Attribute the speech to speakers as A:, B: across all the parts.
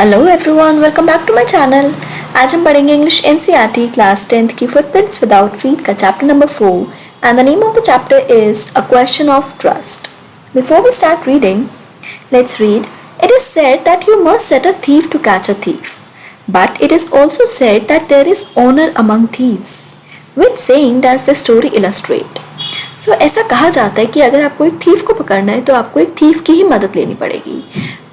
A: Hello everyone, welcome back to my channel. आज हम पढ़ेंगे इंग्लिश एनसीईआरटी क्लास 10th की फुटप्रिंट्स विदाउट फीट का chapter number 4 and the name of the chapter is a question of trust. Before we start reading, let's read. It is said that you must set a thief to catch a thief, but it is also said that there is honor among thieves. Which saying does the story illustrate? सो ऐसा कहा जाता है कि अगर आपको एक thief को पकड़ना है तो आपको एक थीफ की ही मदद लेनी पड़ेगी।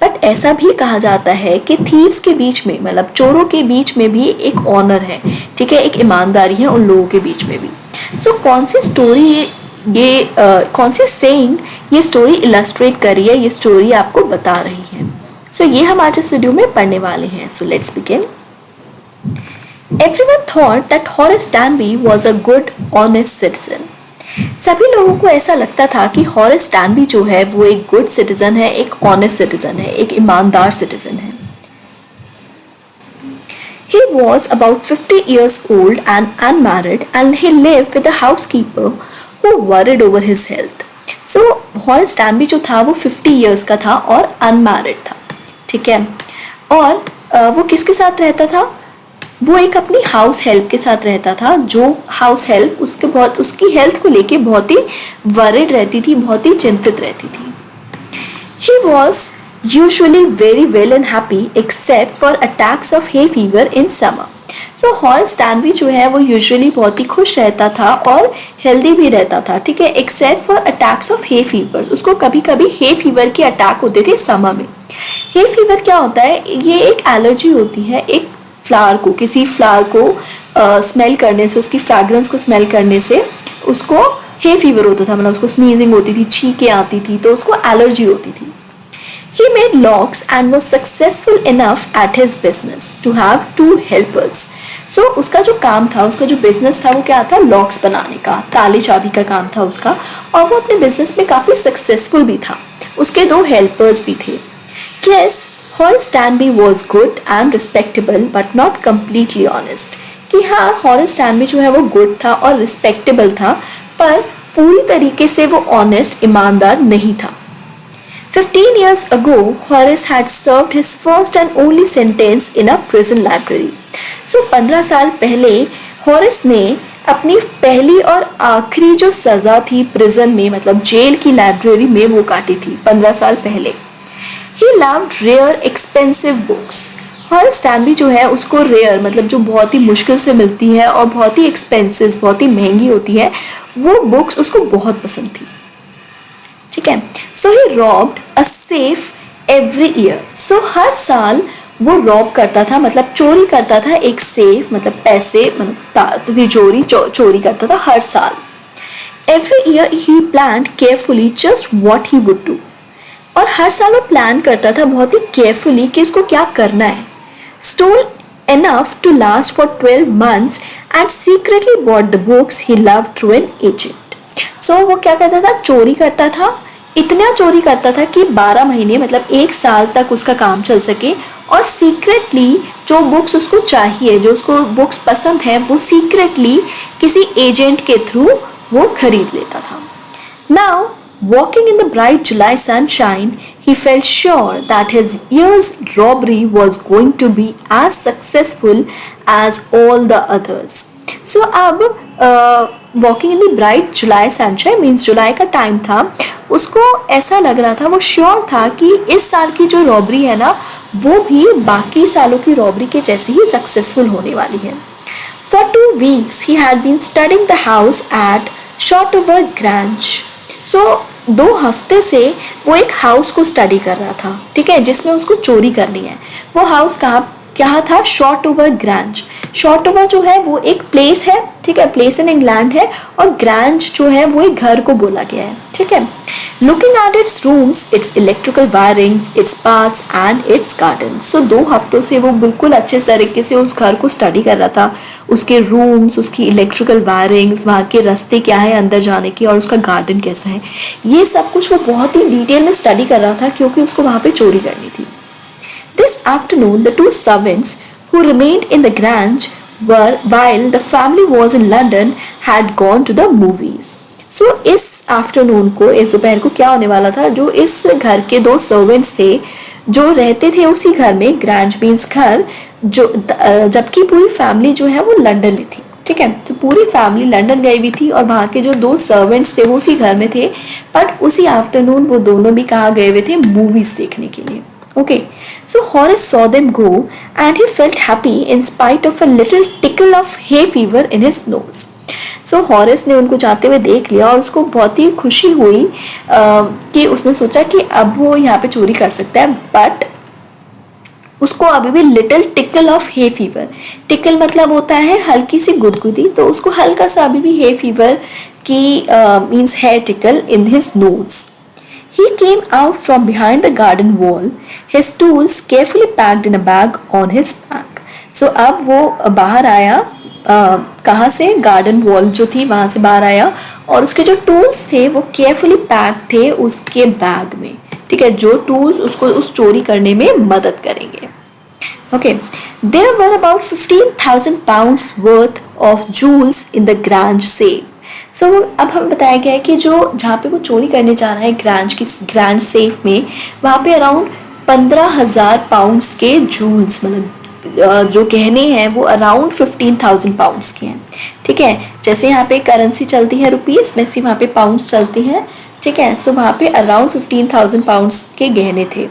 A: बट ऐसा भी कहा जाता है कि थीव्स के बीच में, मतलब चोरों के बीच में भी एक ऑनर है, ठीक है, एक ईमानदारी है उन लोगों के बीच में भी। सो कौन सी स्टोरी कौन सी सेइंग ये स्टोरी इलस्ट्रेट कर रही है, ये स्टोरी आपको बता रही है। सो ये हम आज इस वीडियो में पढ़ने वाले हैं। So let's begin. Everyone thought that Horace Danby was a good, honest citizen. सभी लोगों को ऐसा लगता था कि हॉरेस डैनबी जो है वो एक गुड सिटीजन है, एक ऑनेस्ट सिटीजन है, एक ईमानदार सिटीजन है। He was about 50 years old and unmarried and he lived with a housekeeper who worried over his health. So Horace डैनबी जो था वो 50 years का था और अनमैरिड था, ठीक है। और वो किसके साथ रहता था? वो एक अपनी हाउस हेल्प के साथ रहता था, जो हाउस हेल्प उसकी हेल्थ को लेके बहुत ही वरिड रहती थी, बहुत ही चिंतित रहती थी। He was usually very well and happy except for attacks of hay fever in summer. So Horace डैनबी जो है वो यूजुअली बहुत ही खुश रहता था और हेल्दी भी रहता था, ठीक है, except for attacks of hay fevers. उसको कभी कभी हे फीवर के अटैक होते थे समर में। हे फीवर क्या होता है? ये एक एलर्जी होती है एक फ्लावर को, किसी फ्लावर को स्मेल करने से, उसकी फ्रैग्रेंस को स्मेल करने से उसको हे फीवर होता था, मतलब उसको स्नीजिंग होती थी, छींकें आती थी, तो उसको एलर्जी होती थी। He made locks and was successful enough at his business to have 2 helpers. So उसका जो काम था, उसका जो बिजनेस था वो क्या था? लॉक्स बनाने का, ताले चाबी का काम था उसका, और वो अपने बिजनेस में काफ़ी सक्सेसफुल भी था। उसके 2 हेल्पर्स भी थे। Yes, Horace डैनबी was good and respectable but not completely honest. कि हाँ, हॉरेस डैनबी जो है वो गुड था और रिस्पेक्टेबल था, पर पूरी तरीके से वो ऑनेस्ट, ईमानदार नहीं था। 15 years ago, Horace had served his first and only sentence in a prison library. So 15 साल पहले हॉरेस ने अपनी पहली और आखिरी जो सज़ा थी प्रिजन में, मतलब जेल की लाइब्रेरी में, वो काटी थी 15 साल पहले। He loved rare expensive books. Horace डैनबी जो है उसको रेयर, मतलब जो बहुत ही मुश्किल से मिलती है और बहुत ही एक्सपेंसिव, बहुत ही महंगी होती है, वो बुक्स उसको बहुत पसंद थी, ठीक है। So he robbed a safe every year. So हर साल वो रॉब करता था, मतलब चोरी करता था एक सेफ, मतलब पैसे, मतलब तिजोरी चोरी करता था हर साल। Every year he planned carefully just what he would do. और हर साल वो प्लान करता था बहुत ही केयरफुली कि उसको क्या करना है। Stole enough to last for 12 months and secretly bought the books he loved through an agent. So वो क्या करता था? चोरी करता था, इतना चोरी करता था कि 12 महीने, मतलब 1 साल तक उसका काम चल सके, और सीक्रेटली जो बुक्स उसको चाहिए, जो उसको बुक्स पसंद है, वो सीक्रेटली किसी एजेंट के थ्रू वो खरीद लेता था। Now, walking in the bright July sunshine, he felt sure that his year's robbery was going to be as successful as all the others. So अब walking in the bright July sunshine means जुलाई का time था, उसको ऐसा लग रहा था, वो sure था कि इस साल की जो रॉबरी है ना, वो भी बाकी सालों की रॉबरी के जैसे ही सक्सेसफुल होने वाली है। For 2 weeks he had been studying the house at Shotover Grange. So 2 हफ्ते से वो एक हाउस को स्टडी कर रहा था, ठीक है, जिसमें उसको चोरी करनी है। वो हाउस क्या था? शॉटओवर ग्रांज। शॉटओवर जो है वो एक प्लेस है, ठीक है, प्लेस इन इंग्लैंड है, और ग्रांज जो है वो एक घर को बोला गया है, ठीक है। Looking at its rooms, its electrical wirings, its paths and its garden. So 2 हफ्तों से वो बिल्कुल अच्छे तरीके से उस घर को स्टडी कर रहा था, उसके रूम्स, उसकी इलेक्ट्रिकल वायरिंग्स, वहाँ के रास्ते क्या है अंदर जाने की, और उसका गार्डन कैसा है, ये सब कुछ वो बहुत ही डिटेल में स्टडी कर रहा था, क्योंकि उसको वहाँ पे चोरी करनी थी। This afternoon, the 2 servants who remained in the grange while the family was in London had gone to the movies. So इस आफ्टरनून को, इस दोपहर को क्या होने वाला था? जो इस घर के 2 सर्वेंट्स थे जो रहते थे उसी घर में, ग्रैंज मीन्स घर, जो जबकि पूरी फैमिली जो है वो लंदन में थी। ठीक है, तो पूरी फैमिली लंदन गई हुई थी और वहाँ के जो 2 सर्वेंट्स थे वो उसी घर में थे, बट उसी आफ्टरनून वो दोनों भी कहाँ गए हुए थे, मूवीज देखने के लिए। Okay, so Horace saw them go and he felt happy in spite of a little tickle of hay fever in his nose. So Horace ने उनको जाते हुए देख लिया और उसको बहुत ही खुशी हुई कि उसने सोचा कि अब वो यहाँ पे चोरी कर सकता है, बट उसको अभी भी little tackle of hay fever, tackle मतलब होता है हल्की सी गुदगुदी, तो उसको हल्का सा अभी भी हे फीवर की means hair tickle in his nose. He came out from behind the garden wall, his tools carefully packed in a bag on his back. So अब वो बाहर आया, कहाँ से, गार्डन वॉल जो थी वहाँ से बाहर आया, और उसके जो टूल्स थे वो केयरफुली पैक थे उसके बैग में। ठीक है, जो टूल्स उसको उस चोरी करने में मदद करेंगे। Okay, there were about 15,000 pounds worth of jewels in the Grange safe. So, अब हमें बताया गया है कि जो जहाँ पे वो चोरी करने जा रहा है ग्रैंज सेफ में, वहाँ पे अराउंड 15,000 पाउंड्स के जूल्स, मतलब जो गहने हैं वो अराउंड 15,000 पाउंड्स के हैं। ठीक है, जैसे यहाँ पे करेंसी चलती है रुपीस, वैसे वहाँ पे पाउंड्स चलती हैं। ठीक है, सो वहाँ पे अराउंड 15,000 पाउंड्स के गहने थे।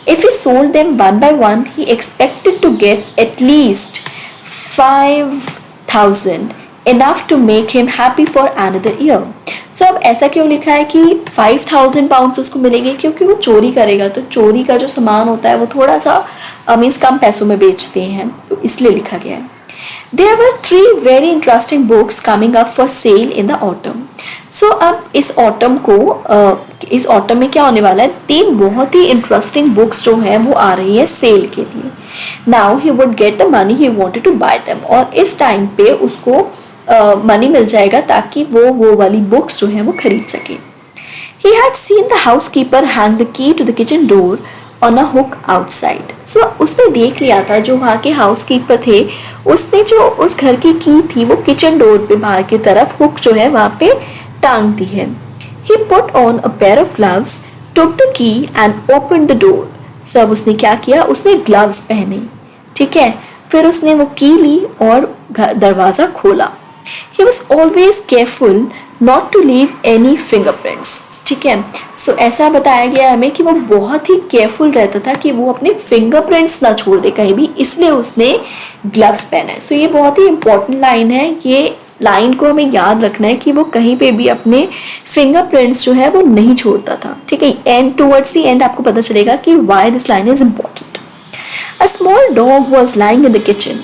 A: If he sold them one by one, he expected to get at least 5,000, enough to make him happy for another year. So अब ऐसा क्यों लिखा है कि 5,000 पाउंड्स उसको मिलेंगे, क्योंकि वो चोरी करेगा, तो चोरी का जो सामान होता है वो थोड़ा सा मीन्स कम पैसों में बेचते हैं, तो इसलिए लिखा गया है। There were 3 very interesting books coming up for sale in the autumn. So अब इस ऑटम में क्या होने वाला है, 3 बहुत ही इंटरेस्टिंग बुक्स जो हैं वो आ रही है सेल के लिए। Now he would get the money he wanted to buy them, और इस टाइम पे उसको मनी मिल जाएगा ताकि वो वाली बुक्स जो हैं वो खरीद सके। He had seen the housekeeper hang the key to the kitchen door on a hook outside. So उसने देख लिया था, जो वहाँ के हाउसकीपर थे उसने जो उस घर की थी वो किचन डोर पे बाहर की तरफ हुक जो है वहाँ पे टांग दी है। He put on a pair of gloves, took the key and opened the door. So अब उसने क्या किया, उसने ग्लव्स पहने। ठीक है, फिर उसने वो की ली और दरवाज़ा खोला। He was always careful not to leave any fingerprints. ठीक है, सो ऐसा बताया गया हमें कि वो बहुत ही केयरफुल रहता था कि वो अपने फिंगरप्रिंट्स ना छोड़ दे कहीं भी, इसलिए उसने ग्लव्स पहना है। सो ये बहुत ही इंपॉर्टेंट लाइन है, ये लाइन को हमें याद रखना है कि वो कहीं पे भी अपने फिंगरप्रिंट्स जो है वो नहीं छोड़ता था। ठीक है, एंड टुवर्ड्स द एंड आपको पता चलेगा कि why this line is important. A small dog was lying in the kitchen,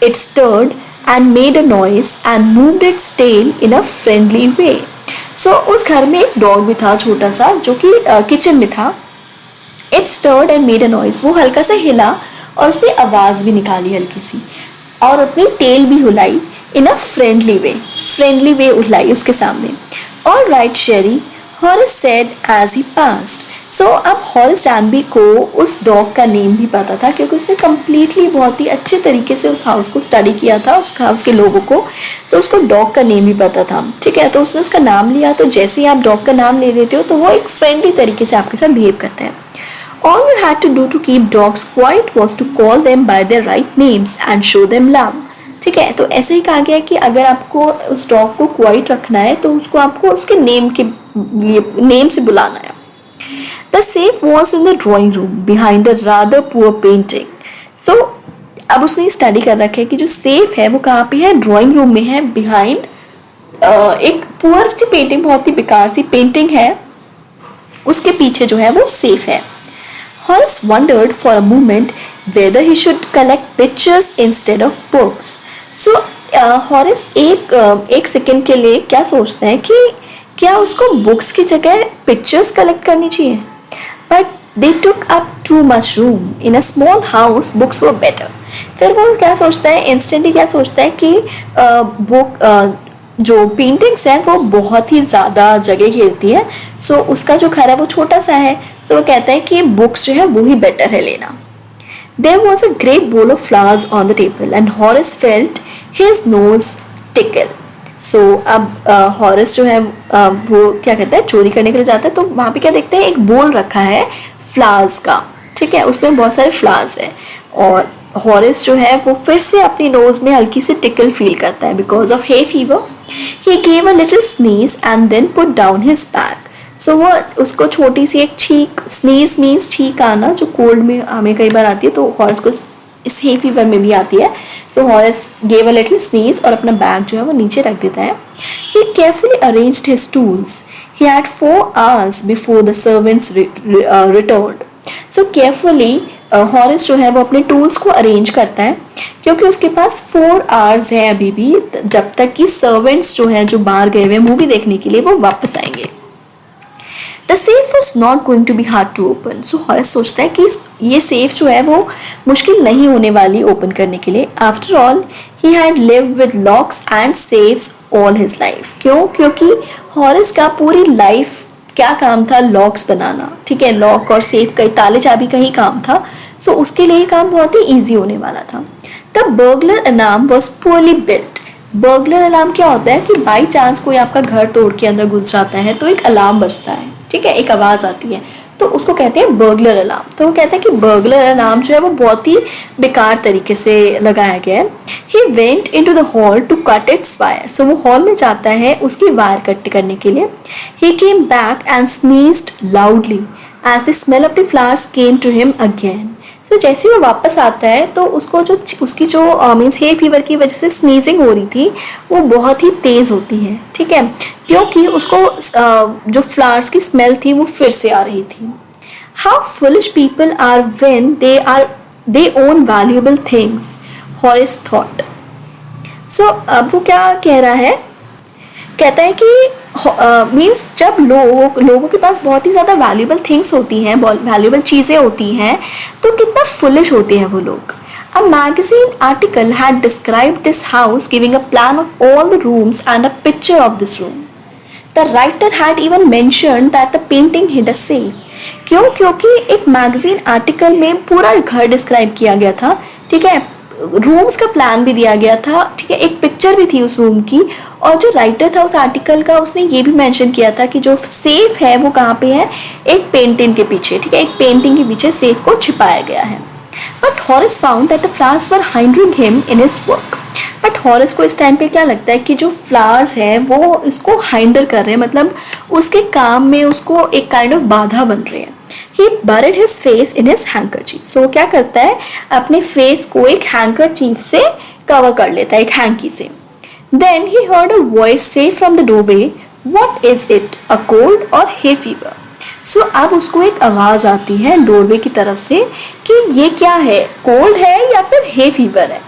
A: it stirred and made a noise and moved its tail in a friendly way. So उस घर में एक dog भी था छोटा सा जो कि किचन में था। It stirred and made a noise, वो हल्का सा हिला और उसने आवाज़ भी निकाली हल्की सी और अपनी टेल भी हिलाई in a friendly way हिलाई उसके सामने। All right, Sherry, Horace said as he passed. So अब हॉरेस डैनबी को उस डॉग का नेम भी पता था क्योंकि उसने कम्प्लीटली बहुत ही अच्छे तरीके से उस हाउस को स्टडी किया था, उस हाउस के लोगों को। तो उसको डॉग का नेम भी पता था। ठीक है, तो उसने उसका नाम लिया। तो जैसे ही आप डॉग का नाम ले लेते हो तो वो एक फ्रेंडली तरीके से आपके साथ बिहेव करता है। All you had to do to keep dogs quiet was to call them by their right names and show them love. ठीक है, तो ऐसे ही कहा गया कि अगर आपको उस डॉग को क्वाइट रखना है तो उसको आपको उसके नेम से बुलाना है। The safe was in the drawing room behind a rather poor painting. So अब उसने स्टडी कर रखा है कि जो सेफ है वो कहाँ पे है, ड्राइंग रूम में है, बिहाइंड एक पुअर सी पेंटिंग, बहुत ही बेकार सी पेंटिंग है, उसके पीछे जो है वो सेफ है। Horace wondered for a moment whether he should collect pictures instead of books. So Horace एक सेकेंड के लिए क्या सोचता है कि क्या उसको बुक्स की जगह पिक्चर्स कलेक्ट करनी चाहिए, but they took up too much room. In a small house, books were better. फिर वो क्या सोचता है, इंस्टेंटली क्या सोचता है कि जो पेंटिंग्स हैं वो बहुत ही ज़्यादा जगह घेरती है, सो उसका जो घर है वो छोटा सा है, सो वो कहता है कि बुक्स जो है वो ही बेटर है लेना। There was a great bowl of flowers on the table and Horace felt his nose tickle. So अब हॉरेस जो है वो क्या कहता है, चोरी करने के लिए जाता है, तो वहाँ पे क्या देखते हैं, एक बोल रखा है फ्लावर्स का। ठीक है, उसमें बहुत सारे फ्लावर्स है और हॉरिस जो है वो फिर से अपनी नोज में हल्की सी टिकल फील करता है because of hay fever. He gave a little sneeze and then put down his bag. So वो उसको छोटी सी एक छींक, स्नीज मीन्स छींक आना, जो कोल्ड में हमें कई बार आती है, तो हॉरिस को इस हे फीवर में भी आती है. So Horace gave a little sneeze और अपना बैग जो है वो नीचे रख देता है. He carefully arranged his tools. He had 4 hours before the servants returned. So carefully हॉरिस जो है वो अपने टूल्स को अरेंज करता है क्योंकि उसके पास 4 आवर्स है अभी भी, जब तक कि सर्वेंट्स जो हैं जो बाहर गए हुए मूवी देखने के लिए वो वापस आएंगे. The safe was not going to be hard to open. So Horace सोचता है कि ये सेफ जो है वो मुश्किल नहीं होने वाली ओपन करने के लिए. After all he had lived with locks and safes all his life. क्यों? क्योंकि हॉरिस का पूरी लाइफ क्या काम था? लॉक्स बनाना. ठीक है, लॉक और सेफ का, ताले चाबी का ही काम था. सो उसके लिए काम बहुत ही ईजी होने वाला था. The burglar alarm was poorly built. Burglar alarm क्या होता है कि बाई चांस कोई आपका घर तोड़ के अंदर घुस जाता है तो एक अलार्म बजता है. ठीक है, एक आवाज़ आती है, तो उसको कहते हैं बर्गलर अलार्म. तो वो कहते हैं कि बर्गलर अलार्म जो है वो बहुत ही बेकार तरीके से लगाया गया है. He went into the hall to cut its wire. So वो हॉल में जाता है उसकी वायर कट करने के लिए. He came back and sneezed loudly as the smell of the flowers came to him again. तो जैसे वो वापस आता है तो उसको जो उसकी जो मीन्स हे फीवर की वजह से स्नीजिंग हो रही थी वो बहुत ही तेज़ होती है. ठीक है, क्योंकि उसको जो फ्लावर्स की स्मेल थी वो फिर से आ रही थी. How foolish people are when they own valuable things, Horace thought. So अब वो क्या कह रहा है? कहता है कि मीन्स जब लोगों के पास बहुत ही ज़्यादा वैल्यूएबल थिंग्स होती हैं, वैल्यूएबल चीज़ें होती हैं, तो कितना फुलिश होते हैं वो लोग. A magazine article had described this house, giving a plan of all the rooms and a picture of this room. The writer had even mentioned that the painting hid a safe. क्यों? क्योंकि एक magazine article में पूरा घर describe किया गया था. ठीक है, रूम्स का प्लान भी दिया गया था. ठीक है, एक पिक्चर भी थी उस रूम की. और जो राइटर था उस आर्टिकल का, उसने ये भी मेंशन किया था कि जो सेफ है वो कहाँ पे है? एक पेंटिंग के पीछे. ठीक है, एक पेंटिंग के पीछे सेफ को छिपाया गया है. But Horace found that the flowers were hindering him in his work. But Horace को इस टाइम पे क्या लगता है कि जो फ्लावर्स हैं वो इसको हाइंडर कर रहे हैं, मतलब उसके काम में उसको एक काइंड ऑफ बाधा बन रहे हैं. He buried his face in his handkerchief. So क्या करता है? अपने फेस को एक हैंकरचीफ से कवर कर लेता है, एक हैंकी से. Then he heard a voice say from the doorway, "What is it? A cold or hay fever?" So अब उसको एक आवाज आती है डोरवे की तरफ से कि ये क्या है? कोल्ड है या फिर hay fever है?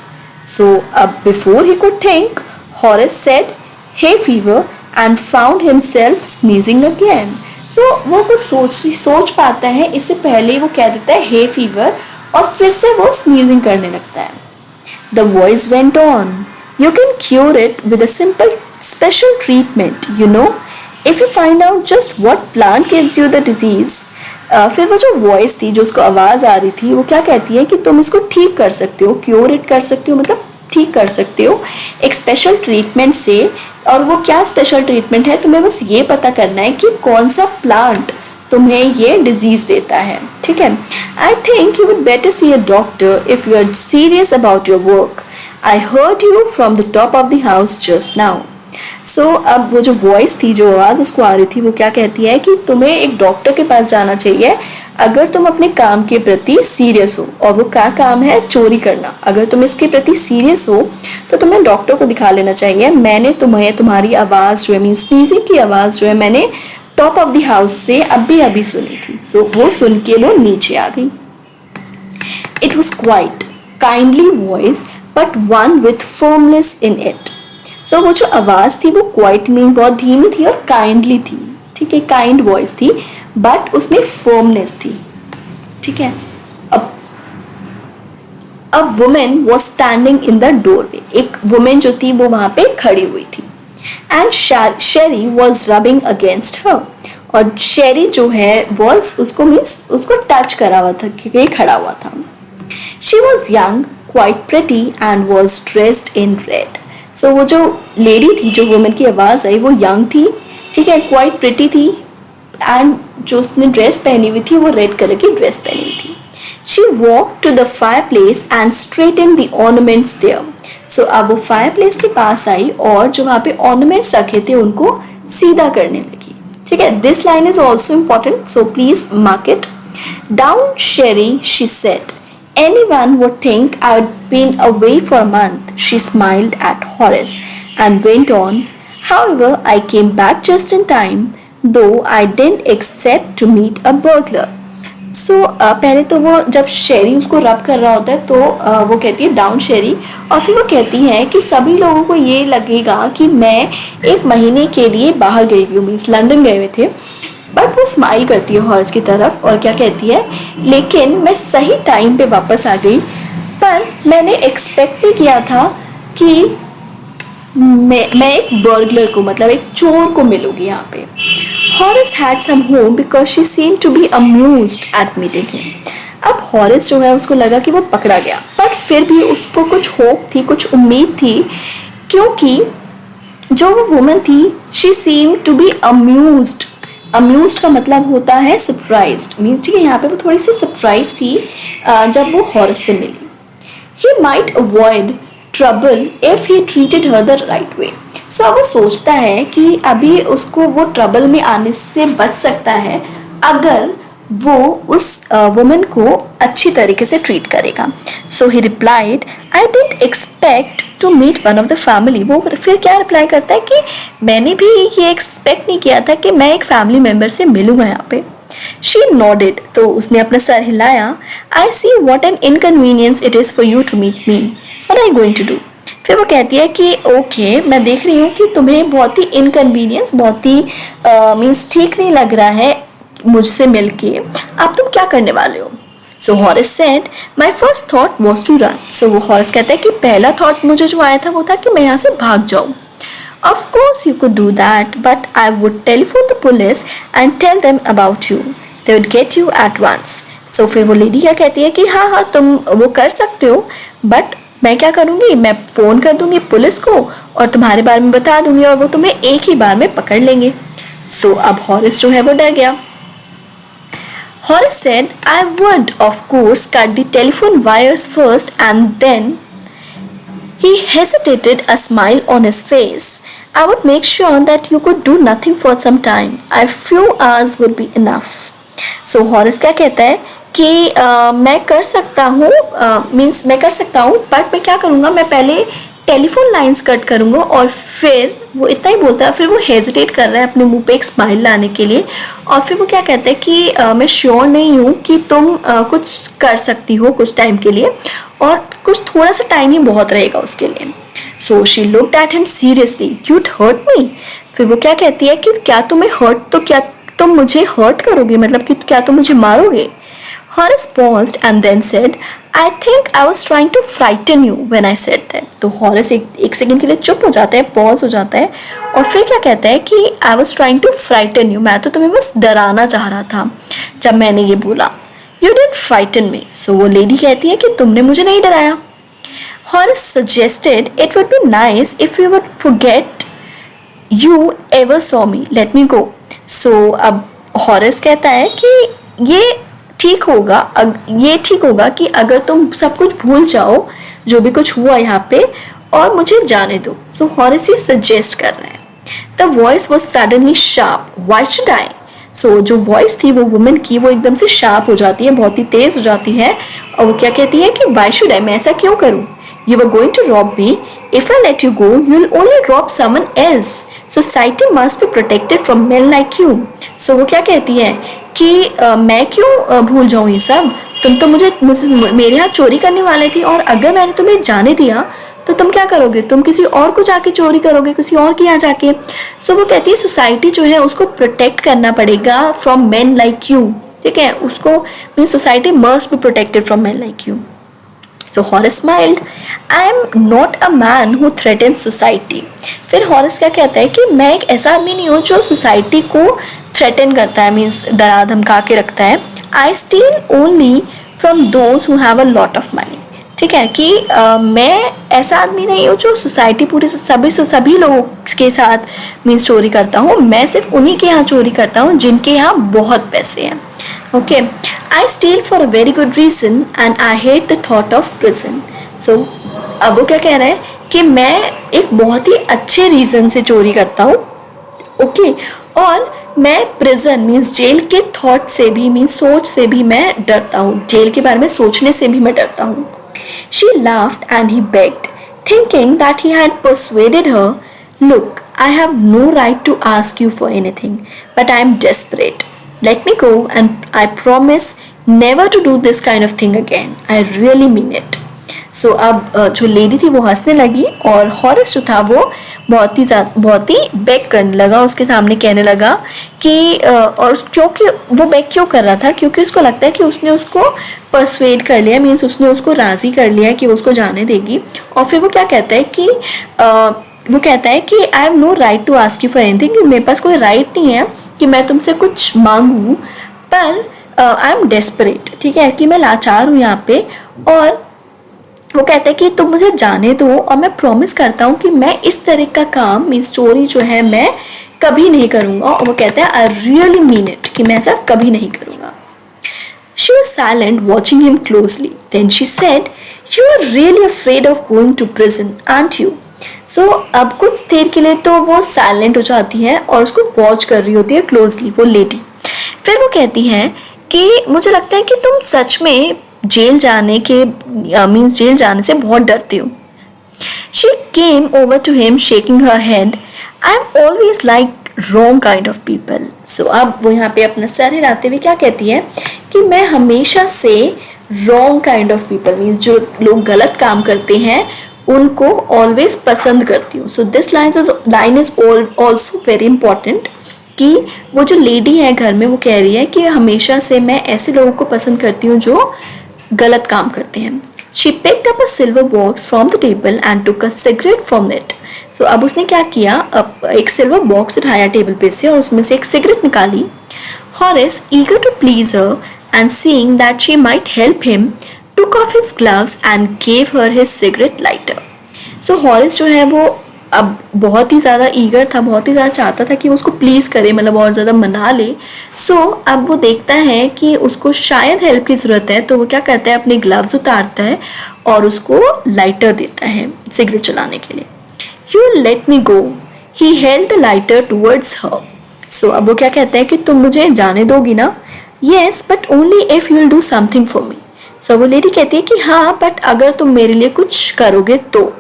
A: So अब before he could think, Horace said hay fever and found himself sneezing again. तो वो कुछ सोच पाता है, इससे पहले वो कह देता है हे फीवर और फिर से वो स्नीजिंग करने लगता है. The voice went on, you can cure it with a simple special treatment, you know, if you find out just what plant gives you the disease. फिर वो जो वॉइस थी, जो उसको आवाज़ आ रही थी, वो क्या कहती है कि तुम इसको ठीक कर सकते हो, क्योर इट कर सकते हो, मतलब ठीक कर सकते हो एक स्पेशल ट्रीटमेंट से. और वो क्या स्पेशल ट्रीटमेंट है? तुम्हें बस ये पता करना है कि कौन सा प्लांट तुम्हें ये डिजीज देता है. ठीक है, I think you would better see a doctor if you are serious about your work. I heard you from the top of the house just now. So अब वो जो वॉइस थी, जो आवाज़ उसको आ रही थी, वो क्या कहती है कि तुम्हें एक डॉक्टर के पास जाना चाहिए अगर तुम अपने काम के प्रति सीरियस हो. और वो क्या काम है? चोरी करना. अगर तुम इसके प्रति सीरियस हो तो तुम्हें डॉक्टर को दिखा लेना चाहिए. मैंने तुम्हारी आवाज़ जो है, मीन स्नीजिंग की आवाज़ जो है, मैंने टॉप ऑफ द हाउस से अभी सुनी थी. तो वो सुन के वो नीचे आ गई. It was quite kindly voice but one with firmness in it. So वो जो आवाज़ थी वो क्वाइट मीन बहुत धीमी थी और काइंडली थी. ठीक है, काइंड वॉइस थी बट उसमें फर्मनेस थी. ठीक है, a woman was standing in the doorway. एक वुमेन जो थी वो वहां पे खड़ी हुई थी. And Sheri was rubbing against her. और शेरी जो है वॉज उसको मीन्स उसको टच करा हुआ था क्योंकि खड़ा हुआ था. She was young, quite pretty and was dressed in red. So वो जो लेडी थी, जो वुमेन की आवाज़ आई, वो यंग थी. ठीक है, क्वाइट प्रिटी थी एंड जो उसने ड्रेस पहनी हुई थी वो रेड कलर की ड्रेस पहनी हुई थी. She walked to the fireplace and straightened the ornaments there. So अब वो fireplace के पास आई और जो वहाँ पे ornaments रखे थे उनको सीधा करने लगी. ठीक है, this line is also important, so please mark it. Down, Sherry, she said. Anyone would think I'd been away for a month. She smiled at Horace and went on. However, I came back just in time, though I didn't expect to meet a burglar. So पहले तो वो जब शेरी उसको रब कर रहा होता है तो वो कहती है डाउन शेरी, और फिर वो कहती है कि सभी लोगों को ये लगेगा कि मैं 1 महीने के लिए बाहर गई हुई हूँ, मीन्स लंदन गए हुए थे. बट वो स्माइल करती है हॉर्स की तरफ और क्या कहती है, लेकिन मैं सही टाइम पे वापस आ गई, पर मैंने एक्सपेक्ट भी किया था कि मैं एक बर्गलर को, मतलब एक चोर को मिलूंगी यहाँ पे. Horace had some hope because she seemed to be amused at meeting him. अब हॉरेस जो है उसको लगा कि वो पकड़ा गया, बट फिर भी उसको कुछ होप थी, कुछ उम्मीद थी, क्योंकि जो वो वुमन थी she seemed to be amused. Amused का मतलब होता है सरप्राइज्ड, मीन्स ठीक है, यहाँ पे वो थोड़ी सी सरप्राइज थी जब वो हॉरेस से मिली. He might avoid trouble if he treated her the right way. So वो सोचता है कि अभी उसको वो ट्रबल में आने से बच सकता है अगर वो उस वुमन को अच्छी तरीके से ट्रीट करेगा. So he replied, I didn't expect to meet one of the family. वो फिर क्या रिप्लाई करता है कि मैंने भी ये एक्सपेक्ट नहीं किया था कि मैं एक फैमिली मेम्बर से मिलूंगा यहाँ पे. शी नॉडेड, तो उसने अपना सर हिलाया. I see what an inconvenience it is for you to meet me, what are you going to do. फिर वो कहती है कि ओके, मैं देख रही हूँ कि तुम्हें बहुत ही इनकन्वीनियंस, बहुत ही मीन्स ठीक नहीं लग रहा है मुझसे मिलके, अब तुम क्या करने वाले हो. So Horace said, my first thought was to run. So वो हॉरेस कहता है कि पहला थॉट मुझे जो आया था वो था कि मैं यहाँ से भाग जाऊँ. Of course you could do that, but I would telephone the police and tell them about you. They would get you at once. So फिर वो लेडी क्या कहती है कि हाँ तुम वो कर सकते हो, बट मैं क्या करूँगी, मैं फ़ोन कर दूँगी पुलिस को और तुम्हारे बारे में बता दूँगी और वो तुम्हें एक ही बार में पकड़ लेंगे. So अब हॉरेस जो है वो डर गया. Horace said, I would of course cut the telephone wires first, and then he hesitated, a smile on his face. I would make sure that you could do nothing for some time. A few hours would be enough. So Horace क्या कहता है कि मैं कर सकता हूँ, means मैं कर सकता हूँ, बट मैं क्या करूँगा, मैं पहले टेलीफोन लाइंस कट करूँगा. और फिर वो इतना ही बोलता है, फिर वो हेजिटेट कर रहा है अपने मुंह पे एक स्माइल लाने के लिए, और फिर वो क्या कहता है कि मैं श्योर नहीं हूँ कि तुम कुछ कर सकती हो कुछ टाइम के लिए, और कुछ थोड़ा सा टाइम ही बहुत रहेगा उसके लिए. So she looked at him seriously, you'd hurt me. फिर वो क्या कहती है कि क्या तुम्हें हर्ट, तो क्या तुम मुझे हर्ट करोगे, मतलब कि क्या तुम मुझे मारोगे. Horace paused and then said, I think I was trying to frighten you when I said that. तो Horace एक सेकंड के लिए चुप हो जाता है, पॉज हो जाता है, और फिर क्या कहता है कि I was trying to frighten you, मैं तो तुम्हें बस डराना चाह रहा था जब मैंने ये बोला. You didn't frighten me. So वो लेडी कहती है कि तुमने मुझे नहीं डराया. Horace suggested it would be nice if you would forget you ever saw me. Let me go. So अब Horace कहता है कि ये ठीक होगा कि अगर तुम सब कुछ भूल जाओ जो भी कुछ हुआ यहाँ पे और मुझे जाने दो. सो हॉरेस ये सजेस्ट कर रहे हैं. The voice was suddenly sharp. Why should I. So जो वॉइस थी वो वुमेन की वो एकदम से शार्प हो जाती है, बहुत ही तेज हो जाती है, और वो क्या कहती है कि व्हाई शुड आई, मैं ऐसा क्यों करूँ. You were going to rob me. If I let you go you will only rob someone else. Society must be protected from men like you. So वो क्या कहती है कि मैं क्यों भूल जाऊँ ये सब, तुम तो मुझे मेरे यहाँ चोरी करने वाले थी, और अगर मैंने तुम्हें जाने दिया तो तुम क्या करोगे, तुम किसी और को जाके चोरी करोगे, किसी और के यहाँ जाके. सो वो कहती है सोसाइटी जो है उसको प्रोटेक्ट करना पड़ेगा फ्रॉम मेन लाइक यू. ठीक है, उसको mean society must be protected from men like you. So Horace smiled. I am not a man who threatens society. फिर Horace क्या कहता है कि मैं एक ऐसा आदमी नहीं हूँ जो सोसाइटी को थ्रेटन करता है, मीन्स डरा धमका के रखता है. I steal only from those who have a lot of money. ठीक है कि मैं ऐसा आदमी नहीं हूँ जो सोसाइटी पूरी सभी लोगों के साथ मीन्स चोरी करता हूँ. मैं सिर्फ उन्हीं के यहाँ चोरी करता हूँ जिनके यहाँ बहुत पैसे हैं. Okay, I steal for a very good reason and I hate the thought of prison. So अब वो क्या कह रहा है कि मैं एक बहुत ही अच्छे रीज़न से चोरी करता हूँ. ओके, और मैं प्रिजन मीन्स जेल के थॉट से भी मीन्स सोच से भी मैं डरता हूँ, जेल के बारे में सोचने से भी मैं डरता हूँ. She laughed and he begged, thinking that he had persuaded her. Look, I have no right to ask you for anything, but I am desperate. Let me go and I promise never to do this kind of thing again. I really mean it. सो अब जो lady थी वो हंसने लगी और हॉरिस जो था वो बहुत ही बेग करने लगा, उसके सामने कहने लगा कि और क्योंकि वो बेग क्यों कर रहा था, क्योंकि उसको लगता है कि उसने उसको परसुएड कर लिया, मीन्स उसने उसको राज़ी कर लिया कि वो उसको जाने देगी. और फिर वो क्या कहता है कि वो कहता है कि I have no right to ask you for anything, मेरे पास कोई राइट नहीं है कि मैं तुमसे कुछ मांगूँ, पर आई एम डेस्परेट, ठीक है, कि मैं लाचार हूँ यहाँ पे. और वो कहता है कि तुम मुझे जाने दो और मैं प्रॉमिस करता हूँ कि मैं इस तरह का काम मीन्स चोरी जो है मैं कभी नहीं करूँगा. और वो कहता है आई रियली मीन इट, कि मैं ऐसा कभी नहीं करूँगा. She was silent, watching him closely. Then she said, "You are really afraid of going to prison, aren't you?" So अब कुछ देर के लिए तो वो साइलेंट हो जाती है और उसको वॉच कर रही होती है क्लोजली वो लेडी. फिर वो कहती है कि मुझे लगता है कि तुम सच में जेल जाने के मीन्स जेल जाने से बहुत डरते हो. She came over to him shaking her head. I've always liked wrong kind of people. So अब वो यहाँ पे अपना सर हिलाते हुए क्या कहती है कि मैं हमेशा से wrong kind of people means जो लोग गलत काम करते हैं उनको always पसंद करती हूँ. So this line is also very important कि वो जो लेडी है घर में वो कह रही है कि हमेशा से मैं ऐसे लोगों को पसंद करती हूँ जो गलत काम करते हैं. She picked up a silver box from the table and took a cigarette from it. So अब उसने क्या किया, अब एक सिल्वर बॉक्स उठाया टेबल पे से और उसमें से एक सिगरेट निकाली. Horace, eager to please her and seeing that she might help him, took off his gloves and gave her his cigarette lighter. So Horace जो है वो अब बहुत ही ज़्यादा ईगर था, बहुत ही ज़्यादा चाहता था कि वो उसको प्लीज़ करे, मतलब और ज़्यादा मना ले. सो अब वो देखता है कि उसको शायद हेल्प की ज़रूरत है, तो वो क्या करता है अपने ग्लव्स उतारता है और उसको लाइटर देता है सिगरेट जलाने के लिए. You let me go. He held the lighter towards her. So अब वो क्या कहता है कि तुम मुझे जाने दोगी ना. Yes but only if you will do something for me. So वो लेडी कहती है कि हाँ बट अगर तुम मेरे लिए कुछ करोगे तो.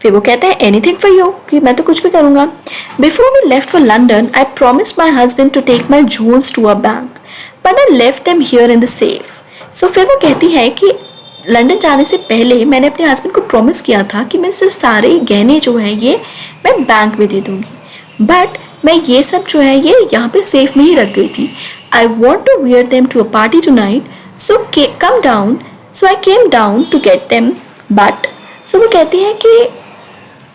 A: फिर वो कहता है एनीथिंग फॉर यू, कि मैं तो कुछ भी करूँगा. Before we left for London I promised my husband to take my jewels to a bank but I left them here in the safe. So फिर वो कहती है कि लंदन जाने से पहले मैंने अपने हस्बैंड को प्रॉमिस किया था कि मैं सिर्फ सारे गहने जो हैं ये मैं बैंक में दे दूँगी, बट मैं ये सब जो है ये यहाँ पे सेफ में ही रख गई थी. I want to wear them to a party tonight, so come down. So I came down to get them. But so वो कहती है कि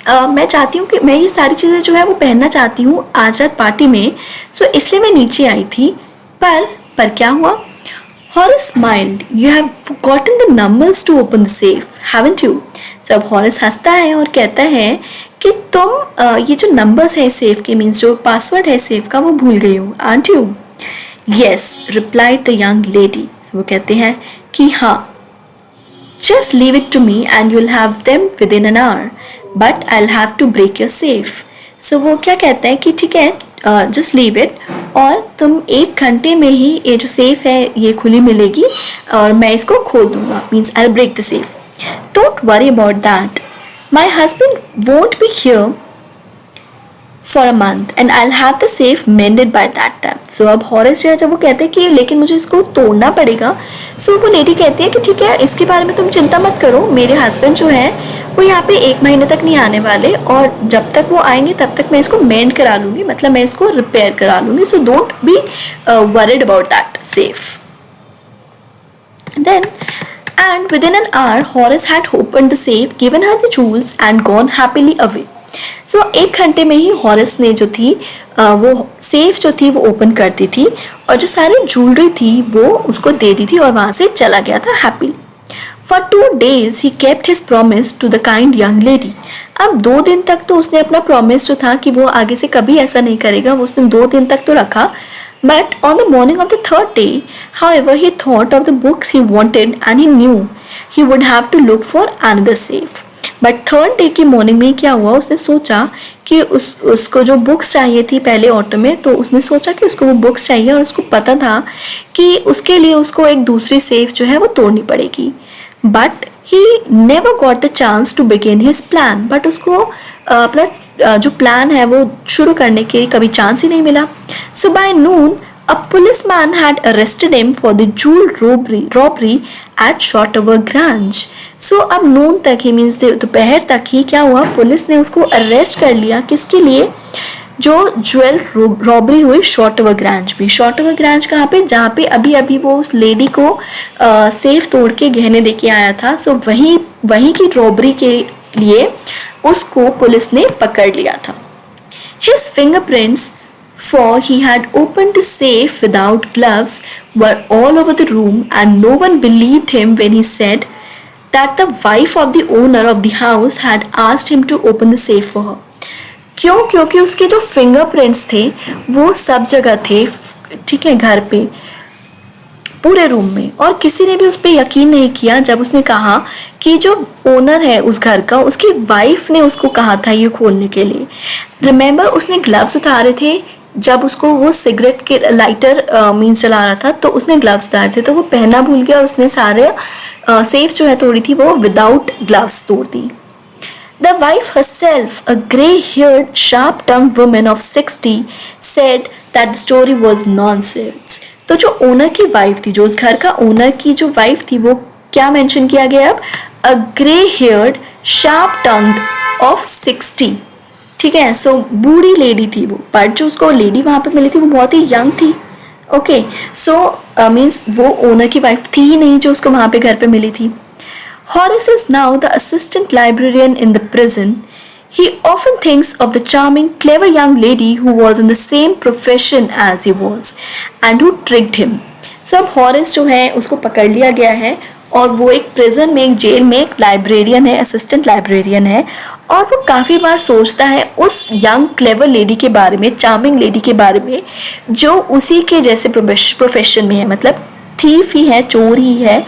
A: मैं चाहती हूँ कि मैं ये सारी चीज़ें जो है वो पहनना चाहती हूँ आज रात पार्टी में, सो इसलिए मैं नीचे आई थी. पर क्या हुआ. Horace smiled. You have forgotten the numbers to open the safe, haven't you? सब Horace हंसता है और कहता है कि तुम ये जो नंबर्स है सेफ के मीन्स जो पासवर्ड है सेफ का वो भूल गई हो, aren't you? Yes, replied the young lady. वो कहते हैं कि हाँ. Just leave it to me and you'll have them within an hour. But I'll have to break your safe. So वो क्या कहता है कि ठीक है, just leave it, और तुम 1 घंटे में ही ये जो सेफ है ये खुली मिलेगी और मैं इसको खोल दूंगा. Means I'll break the safe. Don't worry about that. My husband won't be here for a month and I'll have the safe mended by that time. So अब हॉरेस जो है जब वो कहते हैं कि लेकिन मुझे इसको तोड़ना पड़ेगा, so वो लेडी कहती है कि ठीक है इसके बारे में तुम चिंता मत करो, मेरे हस्बैंड जो है वो यहाँ पे 1 महीने तक नहीं आने वाले और जब तक वो आएंगे तब तक मैं इसको मेंड करा लूँगी, मतलब मैं इसको रिपेयर करा लूँगी. So don't be worried about that safe. Then and within an hour Horace had opened the safe, given her the jewels and gone happily away. So 1 घंटे में ही हॉरेस ने जो थी वो सेफ जो थी वो ओपन कर दी थी और जो सारी ज्वेलरी थी वो उसको दे दी थी और वहाँ से चला गया था happily. For 2 days he kept his promise to the kind young lady. अब 2 दिन तक तो उसने अपना प्रॉमिस जो था कि वो आगे से कभी ऐसा नहीं करेगा वो उसने 2 दिन तक तो रखा. But on the morning of the third day, however, he thought of the books he wanted and he knew he would have to look for another safe. But third day की मॉर्निंग में क्या हुआ, उसने सोचा कि उसको जो books चाहिए थी पहले ऑटो में, तो उसने सोचा कि उसको वो बुक्स चाहिए और उसको पता था कि उसके लिए उसको एक दूसरी सेफ जो है वो तोड़नी पड़ेगी. But he never got the chance to begin his plan. But उसको अपना जो प्लान है वो शुरू करने के लिए कभी चांस ही नहीं मिला. So by noon a policeman had arrested him for the jewel robbery at Shotover Grange. So अब नून तक ही मीन्स दोपहर तक ही क्या हुआ, पुलिस ने उसको अरेस्ट कर लिया. किसके लिए? जो ज्वेल रॉबरी हुई शॉटोवर ग्रांज भी. शॉटोवर ग्रांज कहाँ पे? जहाँ पे अभी अभी वो उस लेडी को सेफ तोड़ के गहने दे के आया था. सो वही की रॉबरी के लिए उसको पुलिस ने पकड़ लिया था. His fingerprints, for he had opened the safe without gloves, were all over the room, and no one believed him when he said that the wife of the owner of the house had asked him to open the safe for her. क्यों? क्योंकि उसके जो fingerprints थे वो सब जगह थे, ठीक है, घर पे, पूरे रूम में, और किसी ने भी उस पर यकीन नहीं किया जब उसने कहा कि जो ओनर है उस घर का, उसकी वाइफ ने उसको कहा था ये खोलने के लिए. रिमेंबर, उसने ग्लव्स उतारे थे जब उसको वो सिगरेट के लाइटर मीन्स चला रहा था, तो उसने ग्लव्स उतारे थे, तो वो पहनना भूल गया और उसने सारे सेफ जो है तोड़ी थी वो विदाउट ग्लव्स तोड़ दी. The wife herself, a grey-haired, sharp-tongued woman of 60, said that the story was nonsense. तो जो ओनर की वाइफ थी, जो उस घर का ओनर की जो वाइफ थी, वो क्या मेंशन किया गया अब? A grey-haired, sharp-tongued of 60. ठीक है, सो बूढ़ी लेडी थी वो, बट जो उसको लेडी वहाँ पे मिली थी वो बहुत ही यंग थी. ओके, सो मीन्स वो ओनर की वाइफ थी ही नहीं जो उसको वहाँ पे घर पे मिली थी. Horace is now the assistant librarian in the prison. He often thinks of the charming, clever young lady who was in the same profession as he was and who tricked him. So अब Horace जो है उसको पकड़ लिया गया है और वो एक प्रिजन में, एक जेल में एक लाइब्रेरियन है, असिस्टेंट लाइब्रेरियन है, और वो काफ़ी बार सोचता है उस यंग क्लेवर लेडी के बारे में, चार्मिंग लेडी के बारे में, जो उसी के जैसे प्रोफेशन में है, मतलब थीफ ही है, चोर ही है,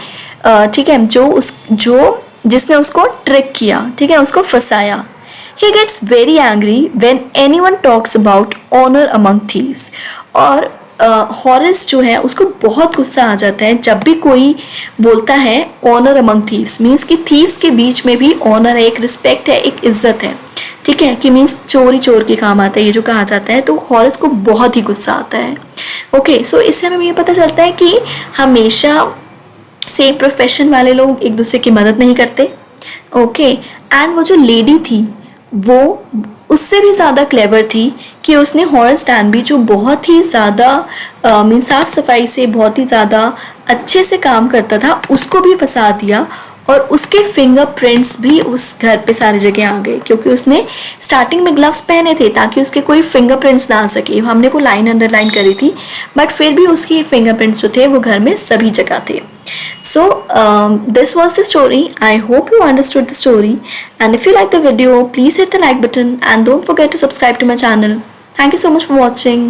A: ठीक है, जो जिसने उसको ट्रिक किया, ठीक है, उसको फंसाया. He gets very angry when anyone talks about honor among thieves. और हॉरेस जो है उसको बहुत गुस्सा आ जाता है जब भी कोई बोलता है ऑनर अमंग थीव्स, मीन्स कि थीव्स के बीच में भी ऑनर है, एक रिस्पेक्ट है, एक इज्जत है, ठीक है, कि मीन्स चोरी चोर के काम आता है ये जो कहा जाता है. तो हॉरेस को बहुत ही गुस्सा आता है. ओके, सो इससे हमें ये पता चलता है कि हमेशा सेम प्रोफेशन वाले लोग एक दूसरे की मदद नहीं करते. ओके, एंड वो जो लेडी थी वो उससे भी ज़्यादा क्लेवर थी कि उसने हॉरेस डैनबी, जो बहुत ही ज़्यादा मीन साफ सफाई से बहुत ही ज़्यादा अच्छे से काम करता था, उसको भी फंसा दिया. और उसके फिंगरप्रिंट्स भी उस घर पे सारी जगह आ गए, क्योंकि उसने स्टार्टिंग में ग्लव्स पहने थे ताकि उसके कोई फिंगरप्रिंट्स ना आ सके. हमने वो लाइन अंडरलाइन करी थी, बट फिर भी उसकी फिंगरप्रिंट्स जो थे वो घर में सभी जगह थे. So this was the story. I hope you understood the story, and if you like the video, please hit the like button and don't forget to subscribe to my channel. Thank you so much for watching.